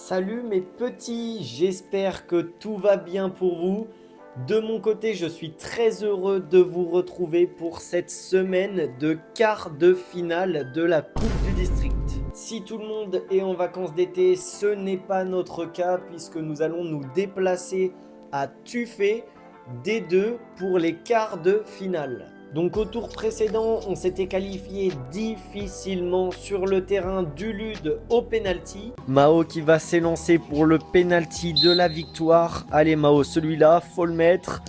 Salut mes petits, j'espère que tout va bien pour vous. De mon côté, je suis très heureux de vous retrouver pour cette semaine de quart de finale de la Coupe du District. Si tout le monde est en vacances d'été, ce n'est pas notre cas puisque nous allons nous déplacer à Tuffet D2 pour les quarts de finale. Donc au tour précédent, on s'était qualifié difficilement sur le terrain du LUD au penalty. Mao qui va s'élancer pour le penalty de la victoire. Allez Mao, celui-là, faut le mettre.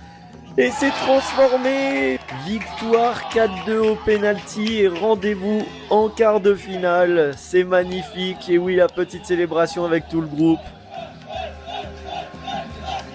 Et c'est transformé. Victoire 4-2 au penalty et rendez-vous en quart de finale. C'est magnifique. Et oui, la petite célébration avec tout le groupe.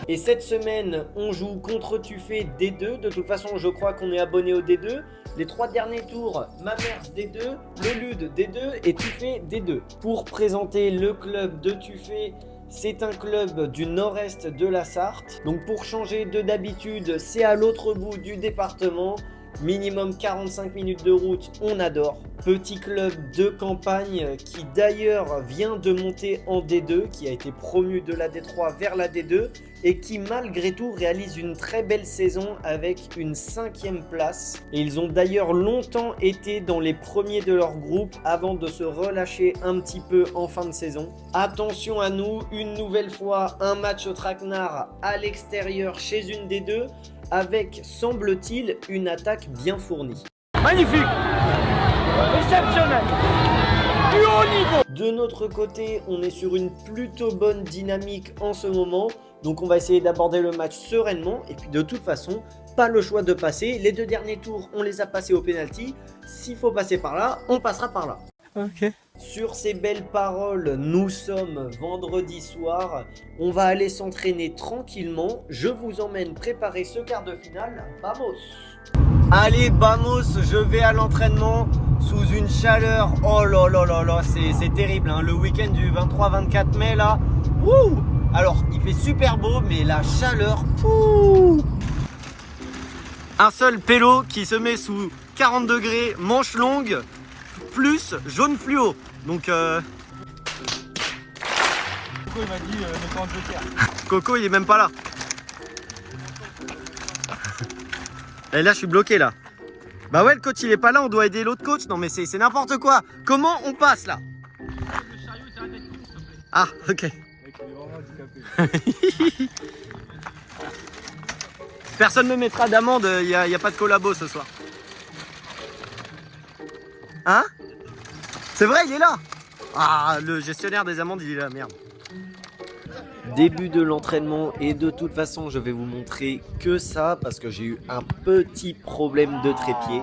Et cette semaine, on joue contre Tuffet D2. De toute façon, je crois qu'on est abonné au D2. Les 3 derniers tours, Mamers D2, le LUD D2 et Tuffet D2. Pour présenter le club de Tuffet, c'est un club du nord-est de la Sarthe. Donc pour changer de d'habitude, c'est à l'autre bout du département. Minimum 45 minutes de route, on adore. Petit club de campagne qui d'ailleurs vient de monter en D2, qui a été promu de la D3 vers la D2 et qui malgré tout réalise une très belle saison avec une 5e place. Et ils ont d'ailleurs longtemps été dans les premiers de leur groupe avant de se relâcher un petit peu en fin de saison. Attention à nous, une nouvelle fois un match au traquenard à l'extérieur chez une D2 avec, semble-t-il, une attaque bien fournie. Magnifique, exceptionnel, du haut niveau. De notre côté, on est sur une plutôt bonne dynamique en ce moment. Donc on va essayer d'aborder le match sereinement. Et puis de toute façon, pas le choix de passer. Les 2 derniers tours, on les a passés au penalty. S'il faut passer par là, on passera par là. Ok. Sur ces belles paroles, nous sommes vendredi soir. On va aller s'entraîner tranquillement. Je vous emmène préparer ce quart de finale. Vamos! Allez, vamos, je vais à l'entraînement sous une chaleur. Oh là là là là, c'est terrible. Hein. Le week-end du 23-24 mai là. Wouh! Alors, il fait super beau, mais la chaleur. Pouh! Un seul pélo qui se met sous 40 degrés, manche longue, plus jaune fluo. Donc Coco il m'a dit ne pas de terre. Coco il est même pas là. Et là je suis bloqué là. Bah ouais, le coach il est pas là, on doit aider l'autre coach. Non mais c'est n'importe quoi. Comment on passe là? Ah ok. Mec, il est vraiment handicapé. Personne ne me mettra d'amende, y a pas de collabo ce soir. Hein? C'est vrai, il est là. Ah, le gestionnaire des amendes, il est là, merde. Début de l'entraînement et de toute façon, je vais vous montrer que ça parce que j'ai eu un petit problème de trépied.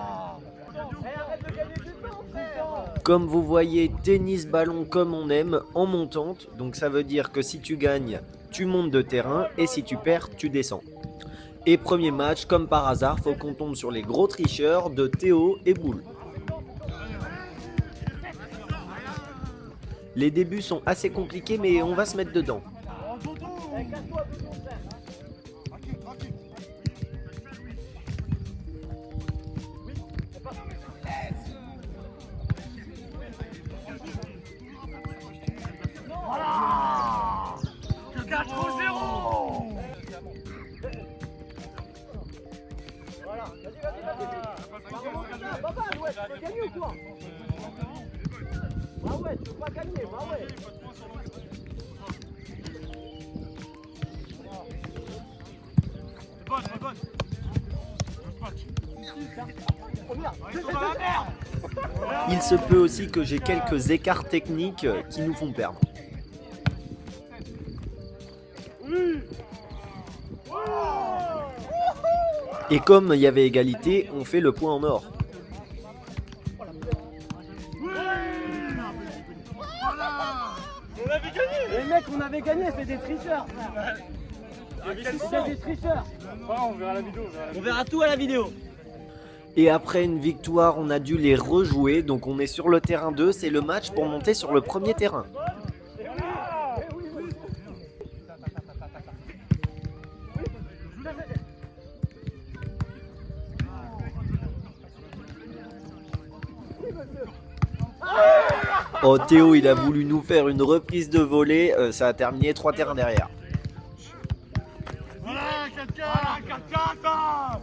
Comme vous voyez, tennis ballon comme on aime en montante. Donc ça veut dire que si tu gagnes, tu montes de terrain et si tu perds, tu descends. Et premier match, comme par hasard, faut qu'on tombe sur les gros tricheurs de Théo et Boule. Les débuts sont assez compliqués, mais on va se mettre dedans. Voilà 4-0. Voilà, vas-y. Papa, ouais, tu vas gagner ou quoi? Bah ouais, tu peux pas gagner, bah ouais. C'est bonne. Il se peut aussi que j'ai quelques écarts techniques qui nous font perdre. Et comme il y avait égalité, on fait le point en or. On avait gagné. Les mecs, on avait gagné, c'est des tricheurs, frère. C'est des tricheurs. On verra la vidéo. On verra tout à la vidéo. Et après une victoire, on a dû les rejouer. Donc on est sur le terrain 2. C'est le match pour monter sur le premier terrain. Oh, Théo, il a voulu nous faire une reprise de volée. Ça a terminé 3 terrains derrière. Voilà, 4-4.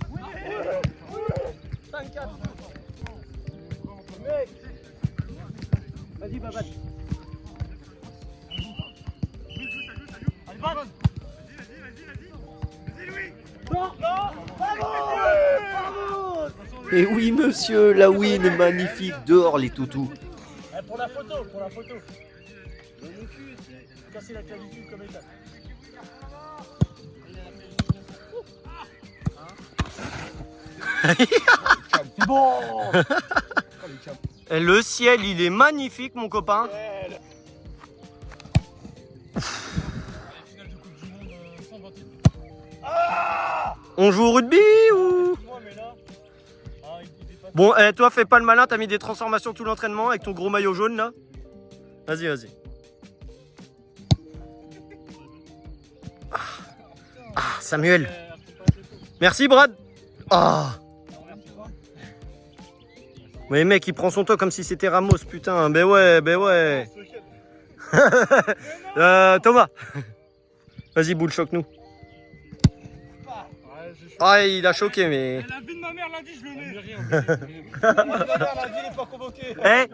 Voilà, 4-4. Vas-y, Babat. Allez, Bad. Vas-y, Louis. Non. Et oui, monsieur, la win magnifique. Dehors, les toutous. Pour la photo, pour la photo. Mon cul, casser la clavicule comme étape. C'est bon. Et le ciel, il est magnifique, mon copain. On joue au rugby ou... Bon, toi, fais pas le malin, t'as mis des transformations tout l'entraînement avec ton gros maillot jaune, là. Vas-y, vas-y. Ah, Samuel. Merci, Brad. Ah. Mais mec, il prend son temps comme si c'était Ramos, putain. Ben ouais, ben ouais. Thomas. Vas-y, boule, choque-nous. Ah, il a choqué, mais... La vie de ma mère lundi, je le mets. La vie de ma mère lundi, il n'est pas convoqué. Eh,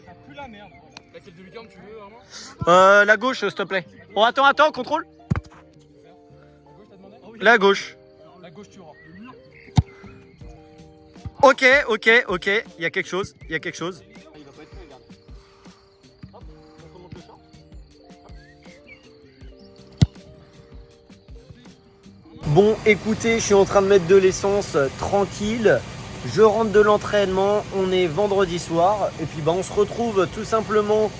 T'as plus la merde. Laquelle de lucarne tu veux, Armand? la gauche, s'il te plaît. Oh, attends, contrôle. La gauche. La gauche, tu auras. Le mur. Ok. Il y a quelque chose, Il va pas être fait, regarde. Hop, on remonte le champ. Bon, écoutez, je suis en train de mettre de l'essence tranquille. Je rentre de l'entraînement, on est vendredi soir. Et puis on se retrouve tout simplement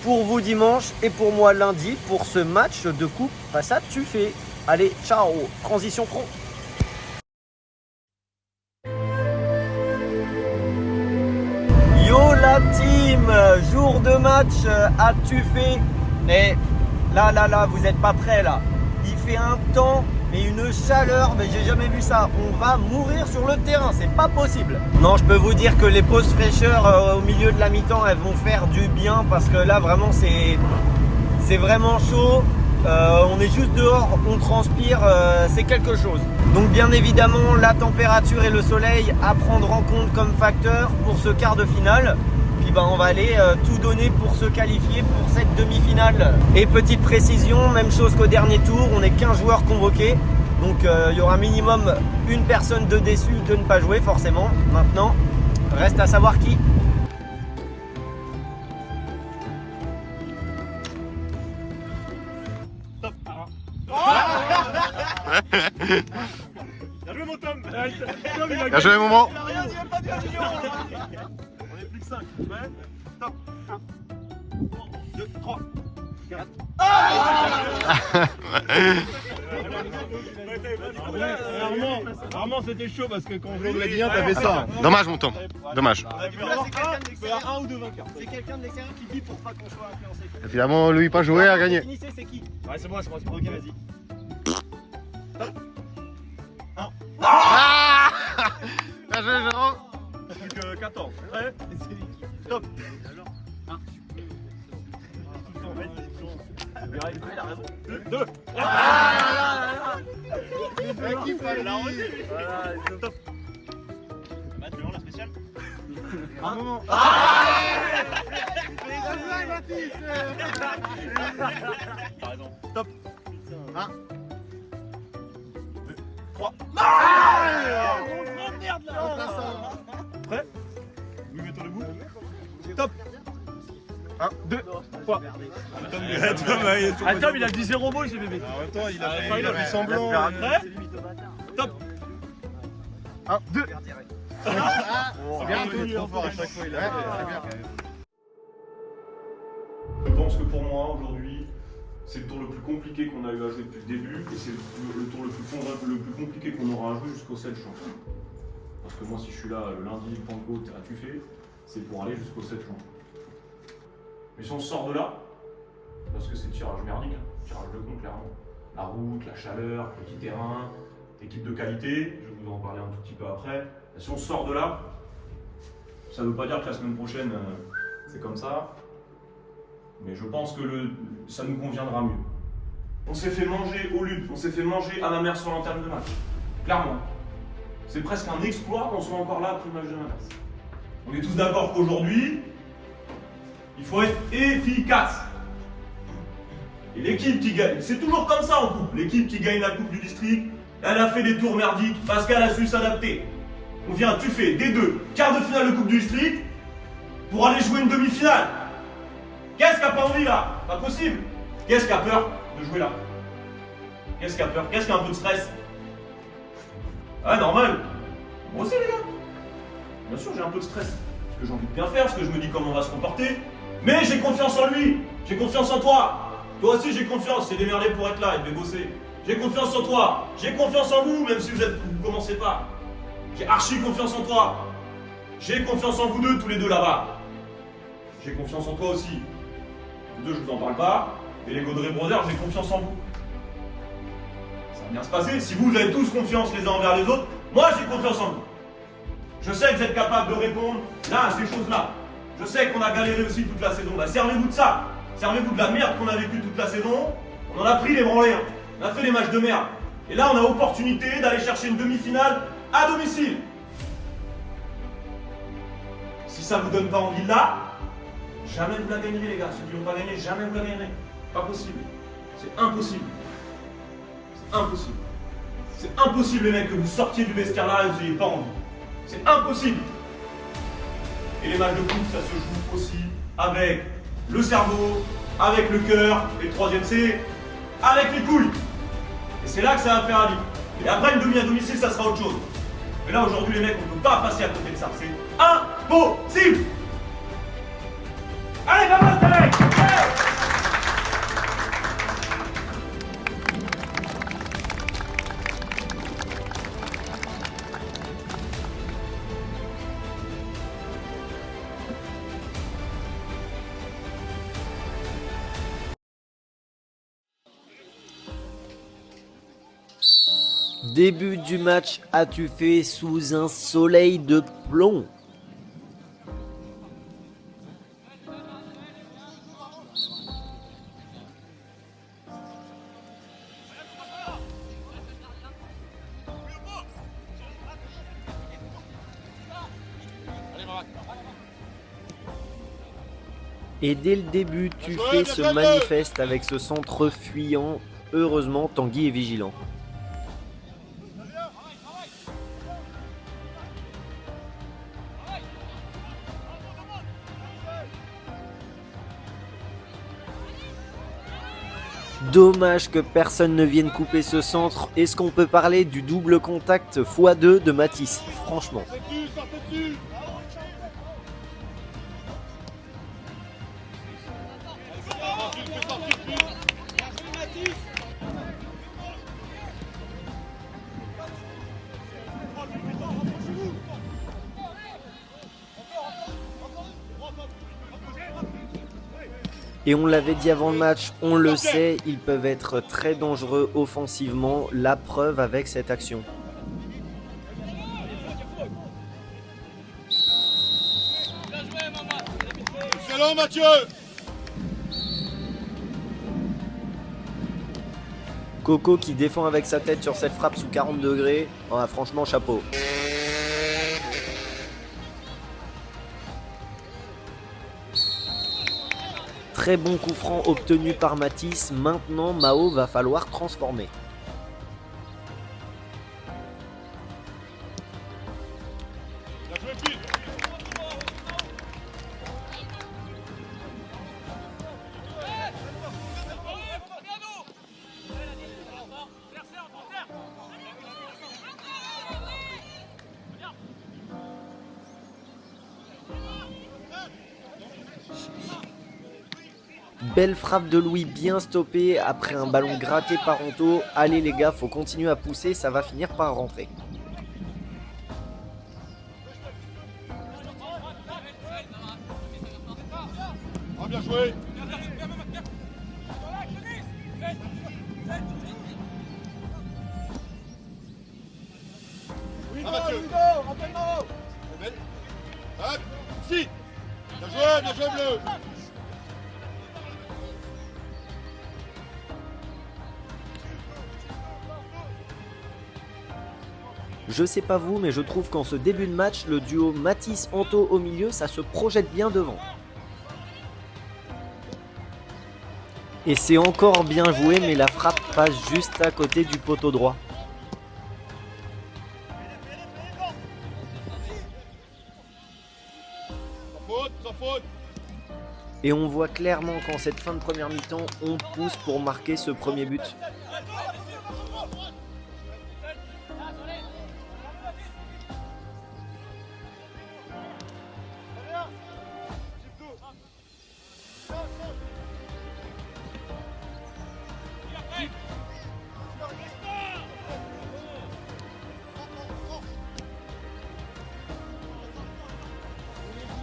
pour vous dimanche et pour moi lundi pour ce match de coupe face à Tuffet. Allez, ciao, transition front. Yo la team, jour de match à Tuffet. Et là, vous êtes pas prêts là. Il fait un temps et une chaleur, mais j'ai jamais vu ça. On va mourir sur le terrain, c'est pas possible. Non, je peux vous dire que les pauses fraîcheur au milieu de la mi-temps, elles vont faire du bien parce que là vraiment c'est vraiment chaud. On est juste dehors, on transpire, c'est quelque chose. Donc bien évidemment, la température et le soleil à prendre en compte comme facteur pour ce quart de finale. Puis on va aller tout donner pour se qualifier pour cette demi-finale. Et petite précision, même chose qu'au dernier tour, on est 15 joueurs convoqués. Donc il y aura minimum une personne de déçu de ne pas jouer forcément. Maintenant, reste à savoir qui. Bien joué, mon Tom. Bien joué, Momo. On est plus que 5. Ouais. Stop. 1, 2, 3, 4. Armand, c'était chaud parce que quand on jouait bien, t'avais ça. Dommage, mon Tom. Dommage. Un ou deux vainqueurs. C'est quelqu'un de l'extérieur qui dit pour pas qu'on soit influencé. Finalement, lui, pas joué, a gagné. Finissez, c'est qui? Ouais, c'est moi. Ok, vas-y. Ah Bien joué, Jérôme. Plus que 14. Prêt? Stop. Il a raison. 2. Stop. Match, la spéciale. Un moment. T'as raison. Stop. 1, 2, 3. Merde là. Prêt? Oui, mets-toi debout. Stop. 1, 2, 3. Tom, il a dit 0 mots, j'ai bébé. En même temps, il a fait semblant. Prêt? Stop. 1, 2. Bien, trop fort à chaque fois, il a fait. Je pense que pour moi, aujourd'hui, c'est le tour le plus compliqué qu'on a eu à jouer depuis le début et c'est le tour le plus compliqué qu'on aura à jouer jusqu'au 7 juin. Parce que moi, si je suis là le lundi, le Pentecôte à Tuffet, c'est pour aller jusqu'au 7 juin. Mais si on sort de là, parce que c'est tirage merdique, tirage de con clairement, La route, la chaleur, petit terrain, équipe de qualité, je vais vous en parler un tout petit peu après. Si on sort de là, ça ne veut pas dire que la semaine prochaine, c'est comme ça. Mais je pense que ça nous conviendra mieux. On s'est fait manger au lutte, on s'est fait manger à ma mère sur l'antenne de match. Clairement. C'est presque un exploit qu'on soit encore là après le match de ma mère. On est tous d'accord qu'aujourd'hui, il faut être efficace. Et l'équipe qui gagne, c'est toujours comme ça en coupe. L'équipe qui gagne la coupe du district, elle a fait des tours merdiques parce qu'elle a su s'adapter. On vient, tu fais D2, quart de finale de coupe du district, pour aller jouer une demi-finale. Qu'est-ce qui a pas envie là? Pas possible. Qu'est-ce qui a peur de jouer là? Qu'est-ce qui a peur? Qu'est-ce qui a un peu de stress? Ah, normal. Moi aussi les gars. Bien sûr, j'ai un peu de stress. Parce que j'ai envie de bien faire, parce que je me dis comment on va se comporter. Mais j'ai confiance en lui. J'ai confiance en toi. Toi aussi, j'ai confiance. C'est démerdé pour être là et de bosser. J'ai confiance en toi. J'ai confiance en vous, même si vous commencez pas. J'ai archi confiance en toi. J'ai confiance en vous deux, tous les deux là-bas. J'ai confiance en toi aussi. Vous deux, je vous en parle pas. Et les Gaudrey Brothers, j'ai confiance en vous. Ça va bien se passer. Si vous avez tous confiance les uns envers les autres, moi j'ai confiance en vous. Je sais que vous êtes capable de répondre là à ces choses-là. Je sais qu'on a galéré aussi toute la saison. Bah, servez-vous de ça. Servez-vous de la merde qu'on a vécue toute la saison. On en a pris les branlés. On a fait des matchs de merde. Et là, on a opportunité d'aller chercher une demi-finale à domicile. Si ça vous donne pas envie là, jamais vous la gagnerez les gars. Ceux qui n'ont pas gagné, jamais vous la gagnerez. Pas possible. C'est impossible. C'est impossible. C'est impossible les mecs que vous sortiez du vestiaire là et vous n'ayez pas envie. C'est impossible. Et les matchs de coupe, ça se joue aussi avec le cerveau, avec le cœur, et le troisième c'est avec les couilles. Et c'est là que ça va faire un livre. Et après une demi à domicile, ça sera autre chose. Mais là aujourd'hui les mecs, on ne peut pas passer à côté de ça. C'est impossible. Allez, vamos les mecs. Début du match as-tu fait sous un soleil de plomb? Et dès le début, tu fais ce manifeste avec ce centre fuyant. Heureusement, Tanguy est vigilant. Dommage que personne ne vienne couper ce centre. Est-ce qu'on peut parler du double contact x2 de Matisse? Franchement. Et on l'avait dit avant le match, on le sait, ils peuvent être très dangereux offensivement, la preuve avec cette action. Excellent Mathieu. Coco qui défend avec sa tête sur cette frappe sous 40 degrés, ah, franchement chapeau. Très bon coup franc obtenu par Matisse, maintenant Mao va falloir transformer. Belle frappe de Louis bien stoppée après un ballon gratté par Anto. Allez les gars, faut continuer à pousser, ça va finir par rentrer. Ah, bien joué. Hop, si. Bien joué, bleu. Je sais pas vous, mais je trouve qu'en ce début de match, le duo Matisse-Anto au milieu, ça se projette bien devant. Et c'est encore bien joué, mais la frappe passe juste à côté du poteau droit. Sans faute. Et on voit clairement qu'en cette fin de première mi-temps, on pousse pour marquer ce premier but.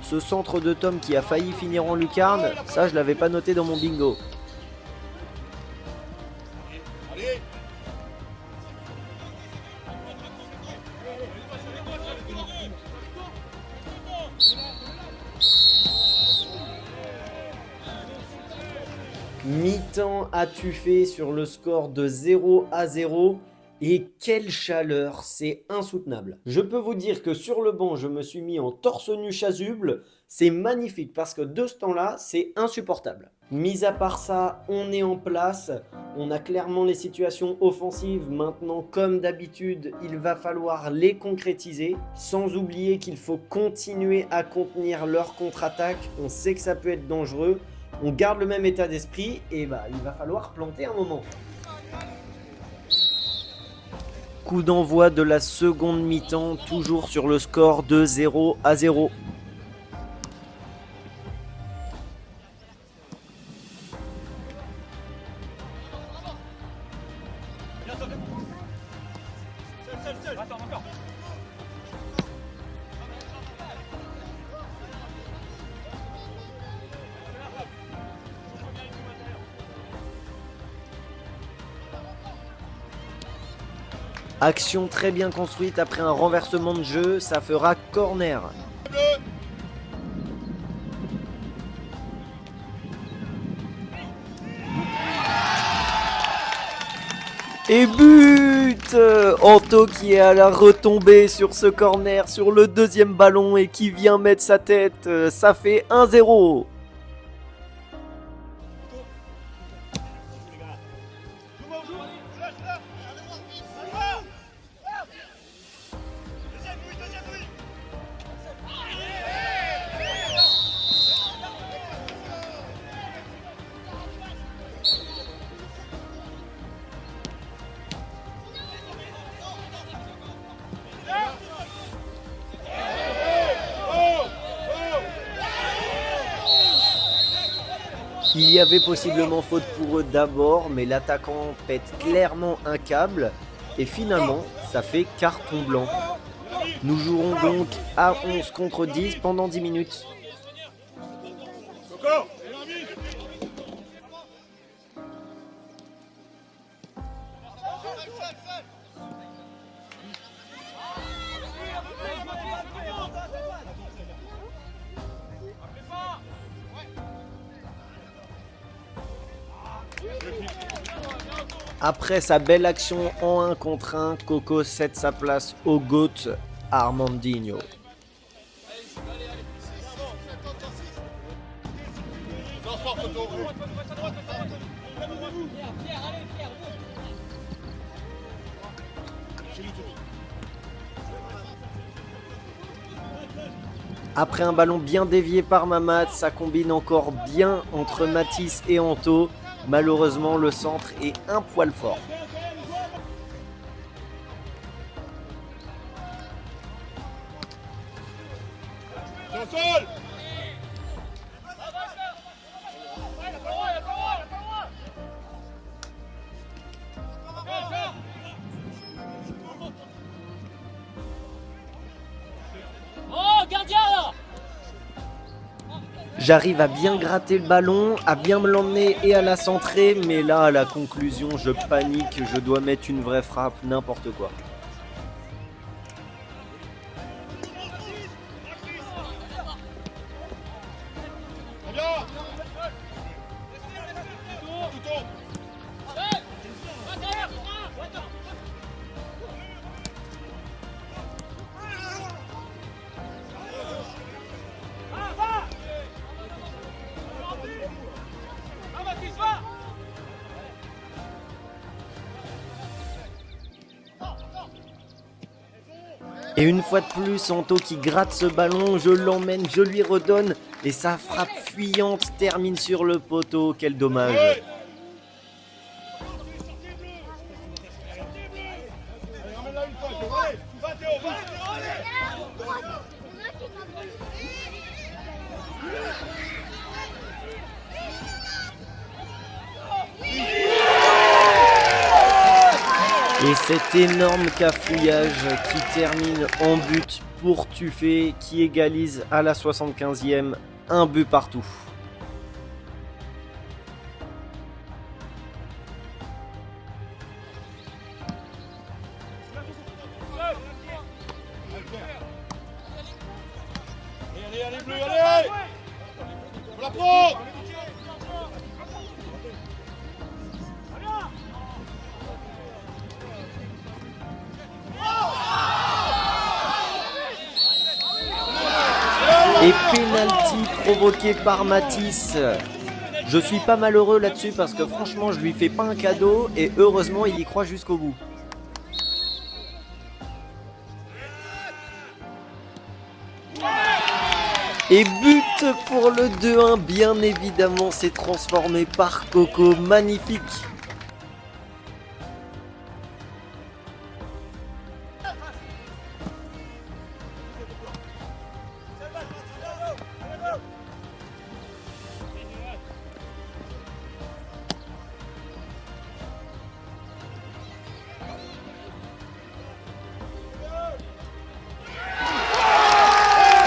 Ce centre de Tom qui a failli finir en lucarne, ça je l'avais pas noté dans mon bingo. Allez. Mi-temps as-tu fait sur le score de 0-0 et quelle chaleur, c'est insoutenable. Je peux vous dire que sur le banc, je me suis mis en torse nu chasuble, c'est magnifique parce que de ce temps-là, c'est insupportable. Mis à part ça, on est en place, on a clairement les situations offensives maintenant comme d'habitude, il va falloir les concrétiser, sans oublier qu'il faut continuer à contenir leur contre-attaque, on sait que ça peut être dangereux, on garde le même état d'esprit et bah il va falloir planter un moment. Coup d'envoi de la seconde mi-temps, toujours sur le score de 0-0. Attends, encore. Action très bien construite après un renversement de jeu, ça fera corner. Et but! Anto qui est à la retombée sur ce corner, sur le deuxième ballon et qui vient mettre sa tête, ça fait 1-0. Il y avait possiblement faute pour eux d'abord, mais l'attaquant pète clairement un câble et finalement ça fait carton blanc. Nous jouerons donc à 11 contre 10 pendant 10 minutes. Après sa belle action en 1 contre 1, Coco cède sa place au GOAT Armandinho. Après un ballon bien dévié par Mamad, ça combine encore bien entre Matisse et Anto. Malheureusement, le centre est un poil fort. J'arrive à bien gratter le ballon, à bien me l'emmener et à la centrer, mais là, à la conclusion, je panique, je dois mettre une vraie frappe, n'importe quoi. Et une fois de plus, Anto qui gratte ce ballon, je l'emmène, je lui redonne, et sa frappe fuyante termine sur le poteau, quel dommage. Et cet énorme cafouillage qui termine en but pour Tuffet, qui égalise à la 75e, un but partout. Allez, bleu, allez! Faut la prendre! Et penalty provoqué par Matisse. Je suis pas malheureux là-dessus parce que franchement je lui fais pas un cadeau et heureusement il y croit jusqu'au bout. Et but pour le 2-1, bien évidemment c'est transformé par Coco, magnifique.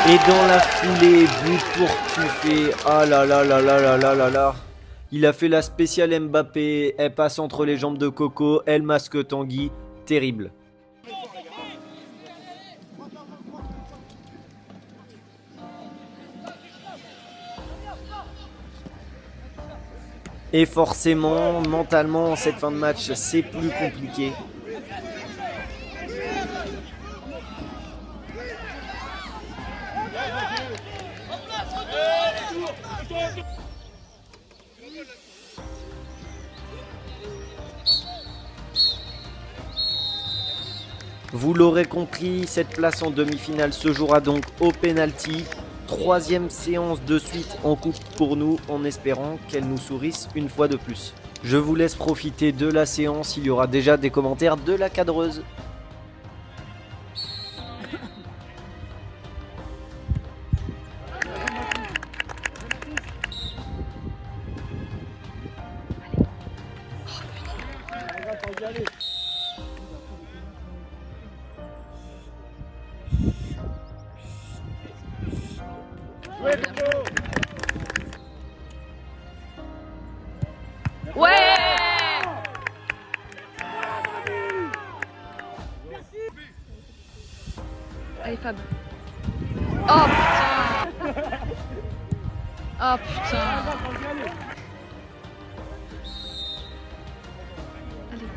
Et dans la foulée, but pour Tuffet. Ah là là là là là là là là. Il a fait la spéciale Mbappé. Elle passe entre les jambes de Coco. Elle masque Tanguy. Terrible. Et forcément, mentalement, cette fin de match, c'est plus compliqué. Vous l'aurez compris, cette place en demi-finale se jouera donc au penalty. 3e séance de suite en coupe pour nous, en espérant qu'elle nous sourisse une fois de plus. Je vous laisse profiter de la séance, il y aura déjà des commentaires de la cadreuse. Ouais! Allez Fab. Oh putain! Oh putain! Allez, allez.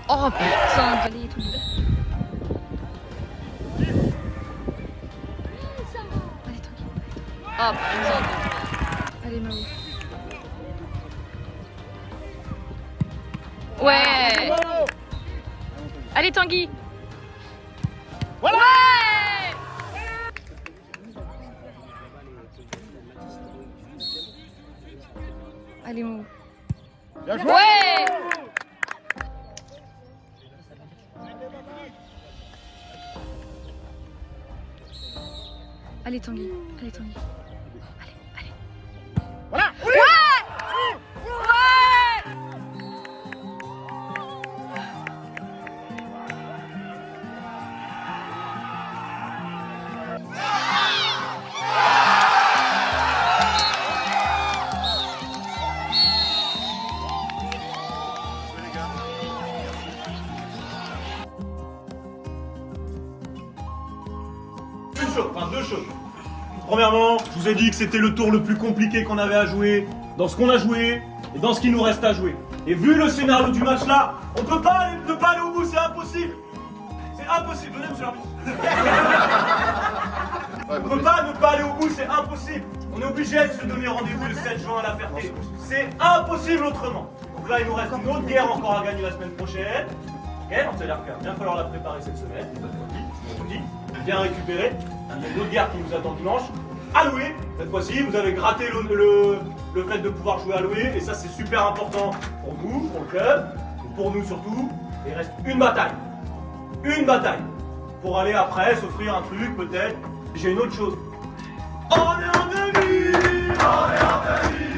Oh putain! Allez, tout le monde. Allez, tranquille. Oh putain! Allez, Mao. Ouais! Allez Tanguy! Voilà! Ouais! Allez Mao. Bien joué! Ouais! Allez Tanguy, allez Tanguy. Allez, allez. Voilà! Ouais! Ouais! Une chose, enfin deux choses. Premièrement, je vous ai dit que c'était le tour le plus compliqué qu'on avait à jouer, dans ce qu'on a joué et dans ce qu'il nous reste à jouer. Et vu le scénario du match là, on peut pas aller au bout, c'est impossible. C'est impossible, venez monsieur l'arbitre. On peut pas ne pas aller au bout, c'est impossible. On est obligé de se donner rendez-vous le 7 juin à la Ferté. C'est impossible autrement. Donc là, il nous reste une autre guerre encore à gagner la semaine prochaine. Ok, donc c'est-à-dire qu'il va bien falloir la préparer cette semaine. outils, bien récupérés. Il y a une autre guerre qui nous attend dimanche. À louer, cette fois-ci, vous avez gratté le fait de pouvoir jouer à louer, et ça c'est super important pour vous, pour le club, et pour nous surtout. Et il reste une bataille. Une bataille. Pour aller après s'offrir un truc, peut-être. J'ai une autre chose. On est en demi! On est en demi!